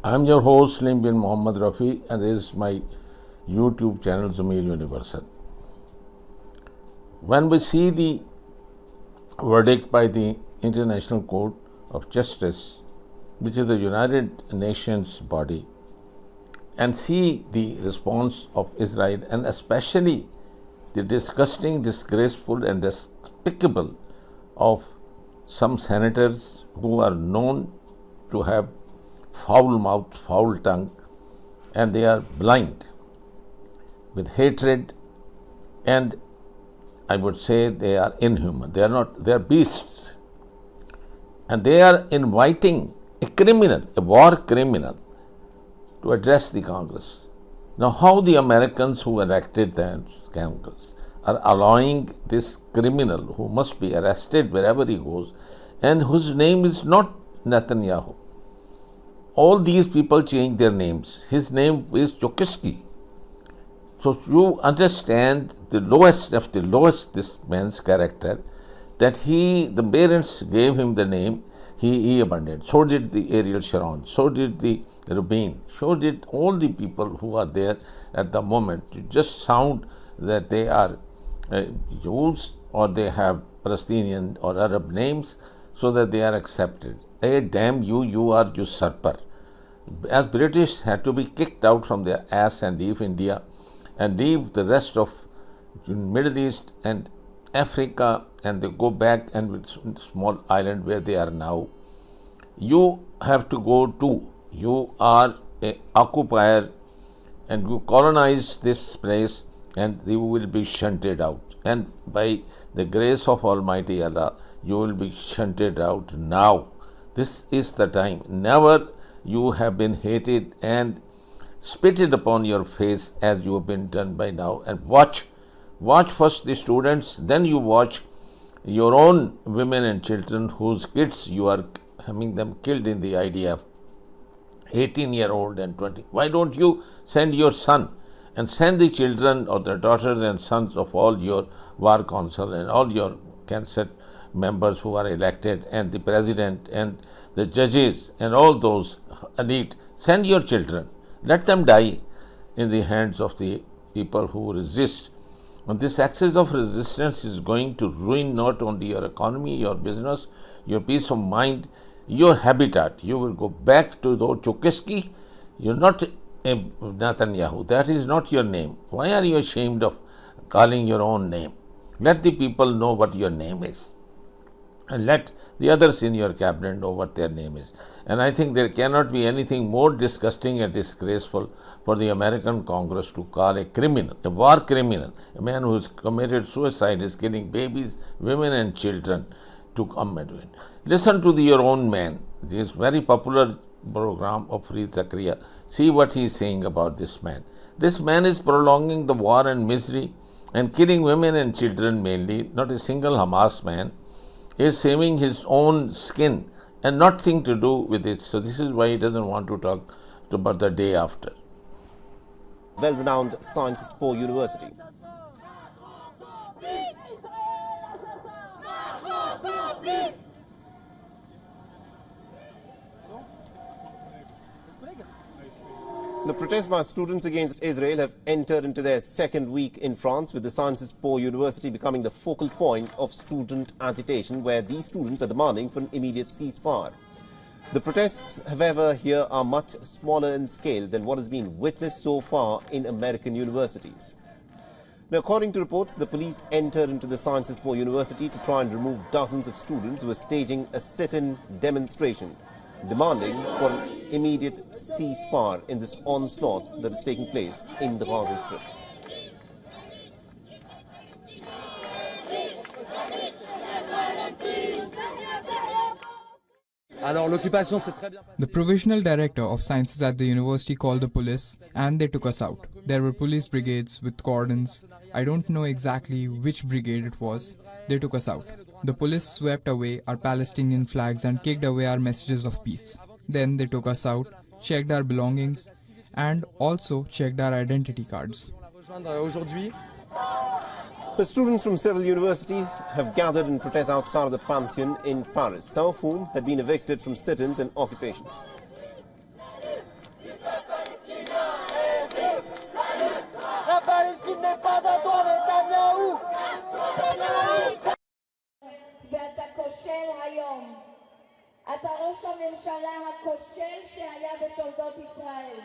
I'm your host Salim bin Mohammad Rafi, and this is my YouTube channel Zamir Universal. When we see the verdict by the International Court of Justice, which is the United Nations body, and see the response of Israel, and especially the disgusting, disgraceful, and despicable of some senators who are known to have foul mouth, foul tongue, and they are blind with hatred, and I would say they are inhuman. They are not, they are beasts. And they are inviting a criminal, a war criminal, to address the Congress. Now, how the Americans who elected the Congress are allowing this criminal who must be arrested wherever he goes, and whose name is not Natenyahu. All these people change their names. His name is chikoski. So you understand the lowest of the lowest this man's character, that the parents gave him the name, he abandoned. So did the Ariel Sharon, so did the Rubin, so did all the people who are there at the moment to just sound that they are Jews or they have Palestinian or Arab names so that they are accepted. Hey, damn you, you are usurper. As British had to be kicked out from their ass and leave India and leave the rest of Middle East and Africa, and they go back and with small island where they are now. You have to go too. You are an occupier and you colonize this place, and you will be shunted out. And by the grace of Almighty Allah, you will be shunted out now. This is the time. Never you have been hated and spitted upon your face as you have been done by now. And watch first the students, then you watch your own women and children whose kids you are having them killed in the IDF, 18-year-old and 20. Why don't you send your son and send the children or the daughters and sons of all your war council and all your Knesset members who are elected, and the president and the judges and all those elite, send your children. Let them die in the hands of the people who resist. And this access of resistance is going to ruin not only your economy, your business, your peace of mind, your habitat. You will go back to the chikoski. You're not a Natenyahu. That is not your name. Why are you ashamed of calling your own name? Let the people know what your name is, and let the others in your cabinet know what their name is. And I think there cannot be anything more disgusting and disgraceful for the American Congress to call a criminal, a war criminal, a man who has committed suicide, is killing babies, women and children, to come and do it. Listen to your own man. This very popular program of Fareed Zakaria. See what he is saying about this man. This man is prolonging the war and misery and killing women and children mainly. Not a single Hamas man is saving his own skin and nothing to do with it. So this is why he doesn't want to talk about the day after. Well-renowned Sciences Po University. The protests by students against Israel have entered into their second week in France, with the Sciences Po University becoming the focal point of student agitation, where these students are demanding for an immediate ceasefire. The protests, however, here are much smaller in scale than what has been witnessed so far in American universities. Now, according to reports, the police entered into the Sciences Po University to try and remove dozens of students who were staging a sit-in demonstration, demanding for an immediate ceasefire in this onslaught that is taking place in the Gaza Strip. The provisional director of sciences at the university called the police, and they took us out. There were police brigades with cordons. I don't know exactly which brigade it was. They took us out. The police swept away our Palestinian flags and kicked away our messages of peace. Then they took us out, checked our belongings, and also checked our identity cards. The students from several universities have gathered in protest outside of the Pantheon in Paris, some of whom had been evicted from sit-ins and occupations. Palestine n'est pas à toi, Netanyahou! ואתה כושל היום. אתה ראש הממשלה הכושל שהיה בתולדות ישראל.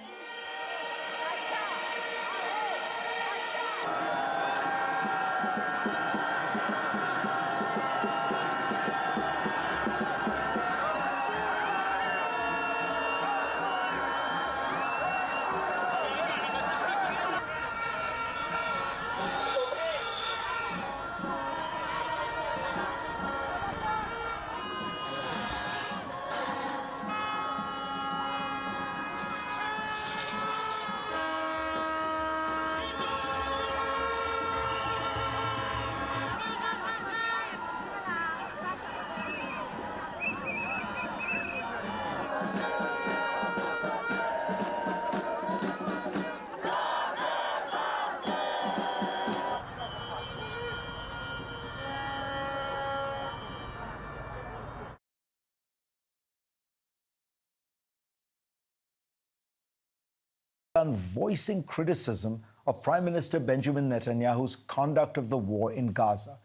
Voicing criticism of Prime Minister Benjamin Netanyahu's conduct of the war in Gaza.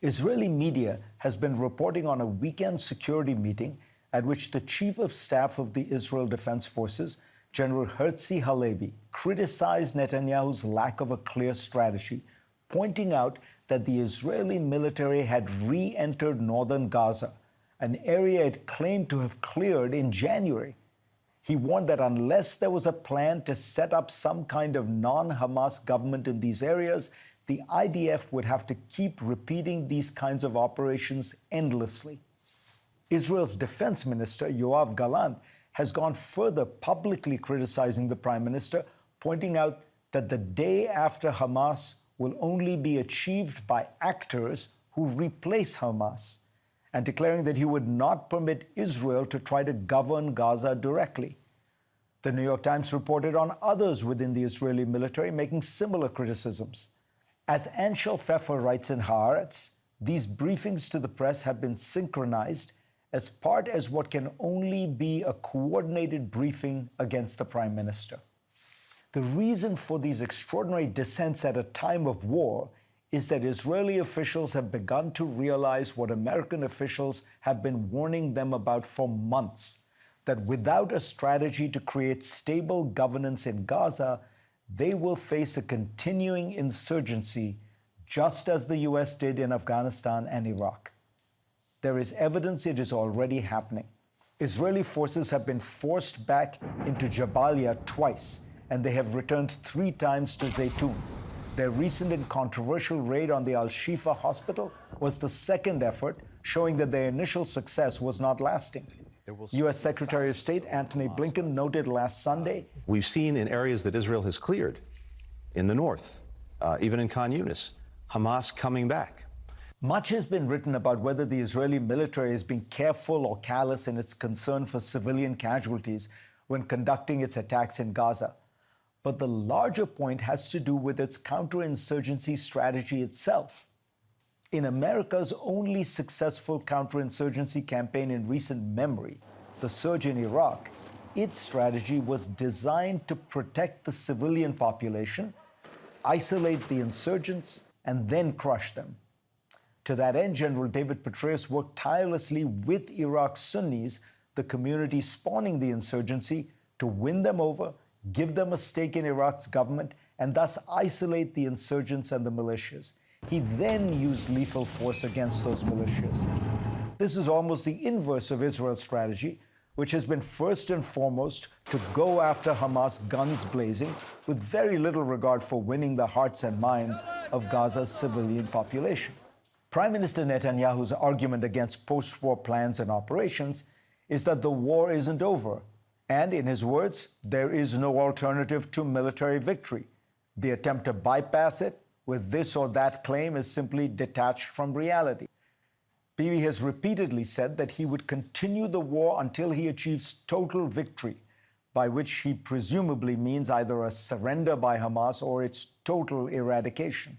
Israeli media has been reporting on a weekend security meeting at which the Chief of Staff of the Israel Defense Forces, General Herzi Halevi, criticized Netanyahu's lack of a clear strategy, pointing out that the Israeli military had re-entered northern Gaza, an area it claimed to have cleared in January. He warned that unless there was a plan to set up some kind of non-Hamas government in these areas, the IDF would have to keep repeating these kinds of operations endlessly. Israel's defense minister, Yoav Gallant, has gone further, publicly criticizing the prime minister, pointing out that the day after Hamas will only be achieved by actors who replace Hamas, and declaring that he would not permit Israel to try to govern Gaza directly. The New York Times reported on others within the Israeli military making similar criticisms. As Anshel Pfeffer writes in Haaretz, these briefings to the press have been synchronized as part as what can only be a coordinated briefing against the prime minister. The reason for these extraordinary dissents at a time of war is that Israeli officials have begun to realize what American officials have been warning them about for months, that without a strategy to create stable governance in Gaza, they will face a continuing insurgency, just as the U.S. did in Afghanistan and Iraq. There is evidence it is already happening. Israeli forces have been forced back into Jabalia twice, and they have returned 3 times to Zaytun. Their recent and controversial raid on the Al-Shifa hospital was the second effort, showing that their initial success was not lasting. U.S. Secretary of State Antony Blinken noted last Sunday, "We've seen in areas that Israel has cleared, in the north, even in Khan Yunis, Hamas coming back." Much has been written about whether the Israeli military is being careful or callous in its concern for civilian casualties when conducting its attacks in Gaza. But the larger point has to do with its counterinsurgency strategy itself. In America's only successful counterinsurgency campaign in recent memory, the surge in Iraq, its strategy was designed to protect the civilian population, isolate the insurgents, and then crush them. To that end, General David Petraeus worked tirelessly with Iraq's Sunnis, the community spawning the insurgency, to win them over, give them a stake in Iraq's government, and thus isolate the insurgents and the militias. He then used lethal force against those militias. This is almost the inverse of Israel's strategy, which has been first and foremost to go after Hamas guns blazing, with very little regard for winning the hearts and minds of Gaza's civilian population. Prime Minister Netanyahu's argument against post-war plans and operations is that the war isn't over, and in his words, there is no alternative to military victory. The attempt to bypass it with this or that claim is simply detached from reality. Bibi has repeatedly said that he would continue the war until he achieves total victory, by which he presumably means either a surrender by Hamas or its total eradication.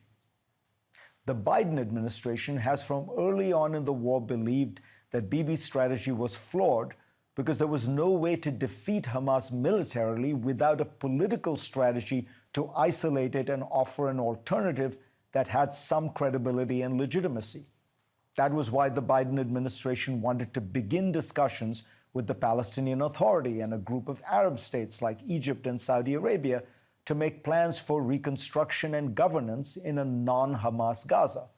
The Biden administration has from early on in the war believed that Bibi's strategy was flawed because there was no way to defeat Hamas militarily without a political strategy to isolate it and offer an alternative that had some credibility and legitimacy. That was why the Biden administration wanted to begin discussions with the Palestinian Authority and a group of Arab states like Egypt and Saudi Arabia to make plans for reconstruction and governance in a non-Hamas Gaza.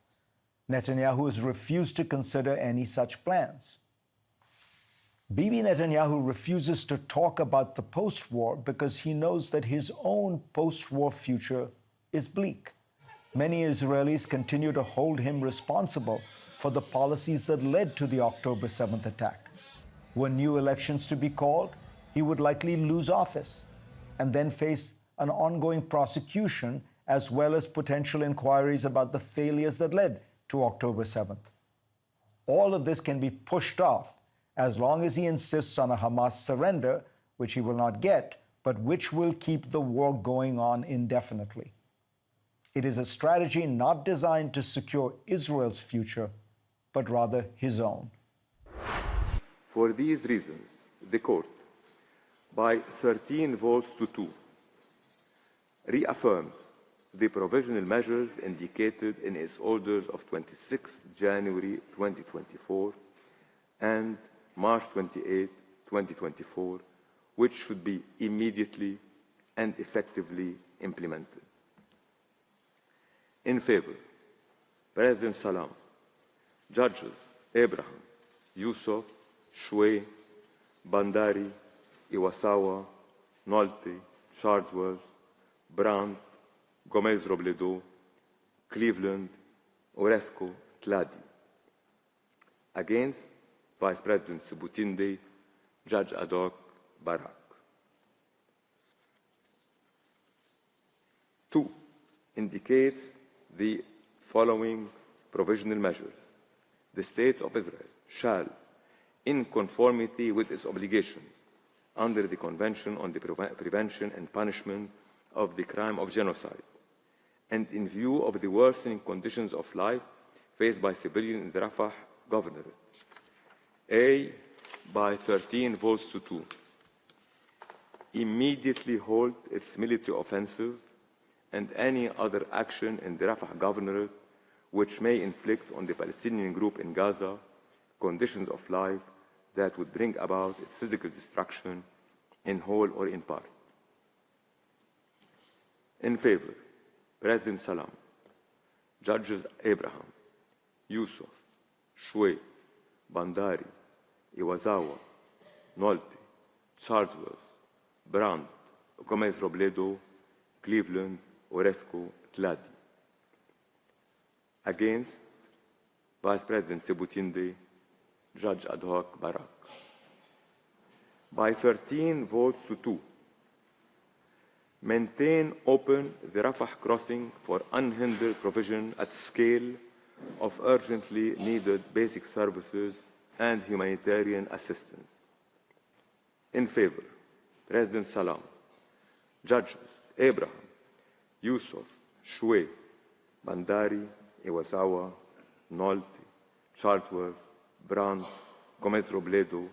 Netanyahu has refused to consider any such plans. Bibi Netanyahu refuses to talk about the post-war because he knows that his own post-war future is bleak. Many Israelis continue to hold him responsible for the policies that led to the October 7th attack. Were new elections to be called, he would likely lose office and then face an ongoing prosecution as well as potential inquiries about the failures that led to October 7th. All of this can be pushed off as long as he insists on a Hamas surrender, which he will not get, but which will keep the war going on indefinitely. It is a strategy not designed to secure Israel's future, but rather his own. For these reasons, the Court, by 13 votes to 2, reaffirms the provisional measures indicated in its orders of 26 January 2024 and March 28, 2024, which should be immediately and effectively implemented. In favor, President Salam, Judges Abraham, Yusuf, Shway, Bandari, Iwasawa, Nolte, Charlesworth, Brandt, Gomez Robledo, Cleveland, Oresco, Tladi. Against, Vice President Sebutinde, Judge ad hoc Barak. 2. Indicates the following provisional measures. The States of Israel shall, in conformity with its obligations under the Convention on the Prevention and Punishment of the Crime of Genocide, and in view of the worsening conditions of life faced by civilians in the Rafah Governorate, A, by 13 votes to 2, immediately halt its military offensive and any other action in the Rafah Governorate which may inflict on the Palestinian group in Gaza conditions of life that would bring about its physical destruction in whole or in part. In favor, President Salam, Judges Abraham, Yusuf, Shway, Bandari, Iwasawa, Nolte, Charlesworth, Brandt, Gomez Robledo, Cleveland, Oresco, Tladi. Against, Vice President Sebutinde, Judge ad hoc Barak. By 13 votes to 2, maintain open the Rafah crossing for unhindered provision at scale of urgently needed basic services and humanitarian assistance. In favor, President Salam, Judges Abraham, Yusuf, Shway, Bandari, Iwasawa, Nolte, Charlesworth, Brandt, Gomez Robledo,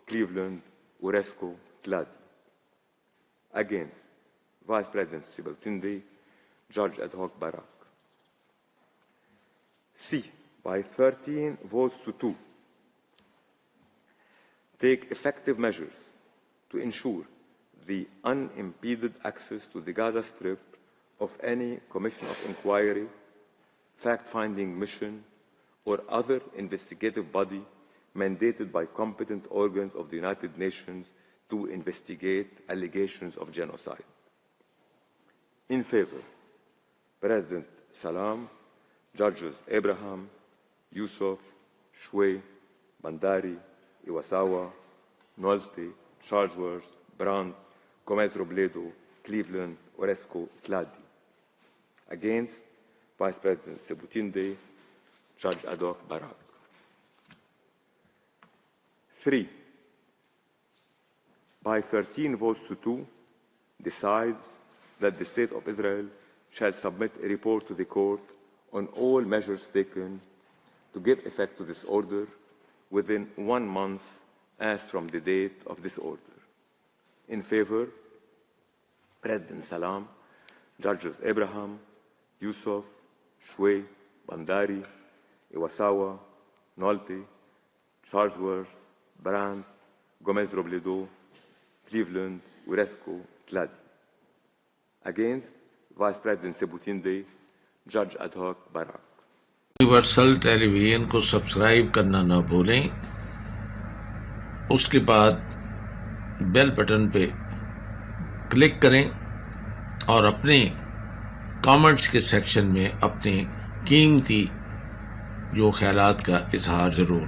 Cleveland, Oresco, Tladi. Against, Vice President Sebutinde, Judge ad hoc Barak. C, by 13 votes to 2, take effective measures to ensure the unimpeded access to the Gaza Strip of any commission of inquiry, fact-finding mission, or other investigative body mandated by competent organs of the United Nations to investigate allegations of genocide. In favor, President Salam, Judges Abraham, Yusuf, Shway, Bandari, Iwasawa, Nolte, Charlesworth, Brandt, Gomez Robledo, Cleveland, Oresco, Tladi. Against, Vice President Sebutinde, Judge ad hoc Barak. 3. By 13 votes to 2, decides that the State of Israel shall submit a report to the Court on all measures taken to give effect to this order within 1 month as from the date of this order. In favor, President Salam, Judges Abraham, Yusuf, Shway, Bandari, Iwasawa, Nolte, Charlesworth, Brand, Gomez Robledo, Cleveland, Uresco, Tladi. Against Vice President Sebutinde, Judge Ad hoc Barak. Universal television को subscribe करना ना भूलें। उसके बाद bell button पे click करें और अपने कमेंट्स के सेक्शन में अपने कीमती जो ख्यालात का इजहार ज़रूर